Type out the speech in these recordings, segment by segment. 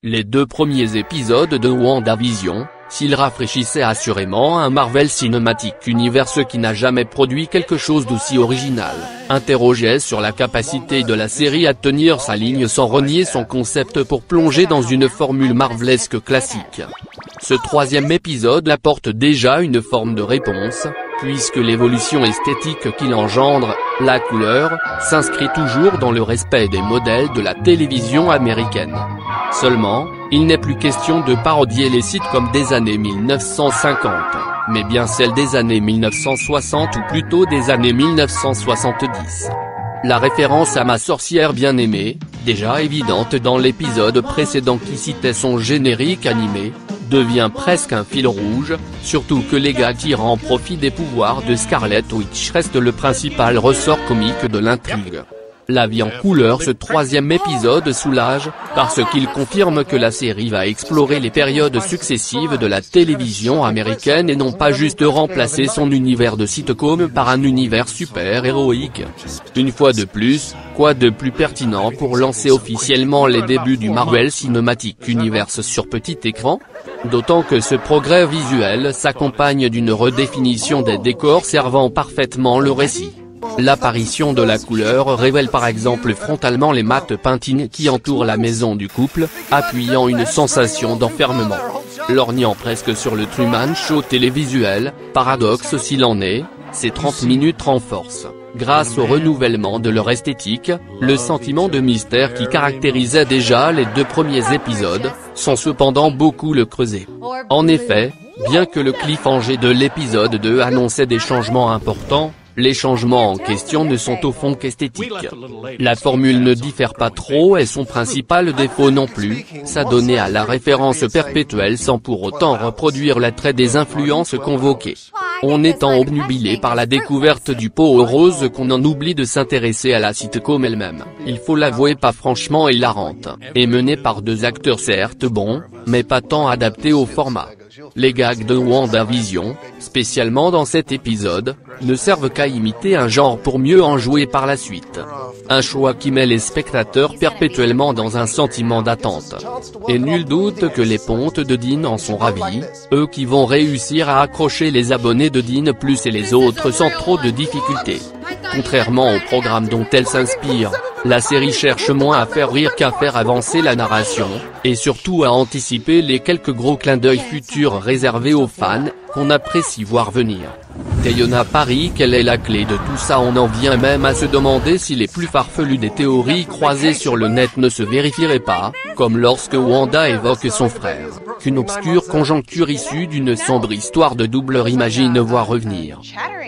Les 2 premiers épisodes de WandaVision, s'ils rafraîchissaient assurément un Marvel Cinematic Universe qui n'a jamais produit quelque chose d'aussi original, interrogeaient sur la capacité de la série à tenir sa ligne sans renier son concept pour plonger dans une formule marvelesque classique. Ce 3e épisode apporte déjà une forme de réponse, puisque l'évolution esthétique qu'il engendre, la couleur, s'inscrit toujours dans le respect des modèles de la télévision américaine. Seulement, il n'est plus question de parodier les sitcoms des années 1950, mais bien celles des années 1960 ou plutôt des années 1970. La référence à Ma sorcière bien-aimée, déjà évidente dans l'épisode précédent qui citait son générique animé, devient presque un fil rouge, surtout que les gars tirant profit des pouvoirs de Scarlet Witch restent le principal ressort comique de l'intrigue. La vie en couleur, ce 3e épisode soulage, parce qu'il confirme que la série va explorer les périodes successives de la télévision américaine et non pas juste remplacer son univers de sitcom par un univers super-héroïque. Une fois de plus, quoi de plus pertinent pour lancer officiellement les débuts du Marvel Cinematic Universe sur petit écran ? D'autant que ce progrès visuel s'accompagne d'une redéfinition des décors servant parfaitement le récit. L'apparition de la couleur révèle par exemple frontalement les mattes peintines qui entourent la maison du couple, appuyant une sensation d'enfermement. Lorgnant presque sur le Truman Show télévisuel, paradoxe s'il en est, ces 30 minutes renforcent, grâce au renouvellement de leur esthétique, le sentiment de mystère qui caractérisait déjà les 2 premiers épisodes, sans cependant beaucoup le creuser. En effet, bien que le cliffhanger de l'épisode 2 annonçait des changements importants, les changements en question ne sont au fond qu'esthétiques. La formule ne diffère pas trop et son principal défaut non plus, s'adonner à la référence perpétuelle sans pour autant reproduire l'attrait des influences convoquées. On est tant obnubilé par la découverte du pot rose qu'on en oublie de s'intéresser à la sitcom elle-même. Il faut l'avouer pas franchement hilarante, et menée par 2 acteurs certes bons, mais pas tant adaptés au format. Les gags de WandaVision, spécialement dans cet épisode, ne servent qu'à imiter un genre pour mieux en jouer par la suite. Un choix qui met les spectateurs perpétuellement dans un sentiment d'attente. Et nul doute que les pontes de Dean en sont ravis, eux qui vont réussir à accrocher les abonnés de Dean+ et les autres sans trop de difficultés. Contrairement au programme dont elle s'inspire, la série cherche moins à faire rire qu'à faire avancer la narration, et surtout à anticiper les quelques gros clins d'œil futurs réservés aux fans, qu'on apprécie voir venir. Teyona parie quelle est la clé de tout ça. On en vient même à se demander si les plus farfelues des théories croisées sur le net ne se vérifieraient pas, comme lorsque Wanda évoque son frère, qu'une obscure conjoncture issue d'une sombre histoire de doubleur imagine voir revenir.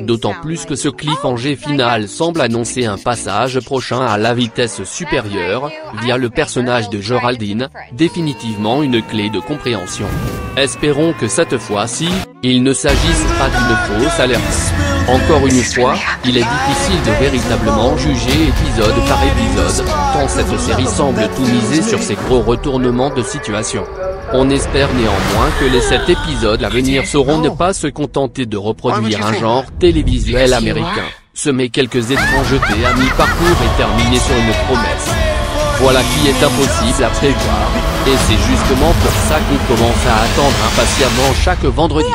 D'autant plus que ce cliffhanger final semble annoncer un passage prochain à la vitesse supérieure, via le personnage de Geraldine, définitivement une clé de compréhension. Espérons que cette fois-ci, il ne s'agisse pas d'une fausse alerte. Encore une fois, il est difficile de véritablement juger épisode par épisode, tant cette série semble tout miser sur ces gros retournements de situation. On espère néanmoins que les 7 épisodes à venir sauront ne pas se contenter de reproduire un genre télévisuel américain, semer quelques étrangetés à mi-parcours et terminer sur une promesse. Voilà qui est impossible à prévoir, et c'est justement pour ça qu'on commence à attendre impatiemment chaque vendredi.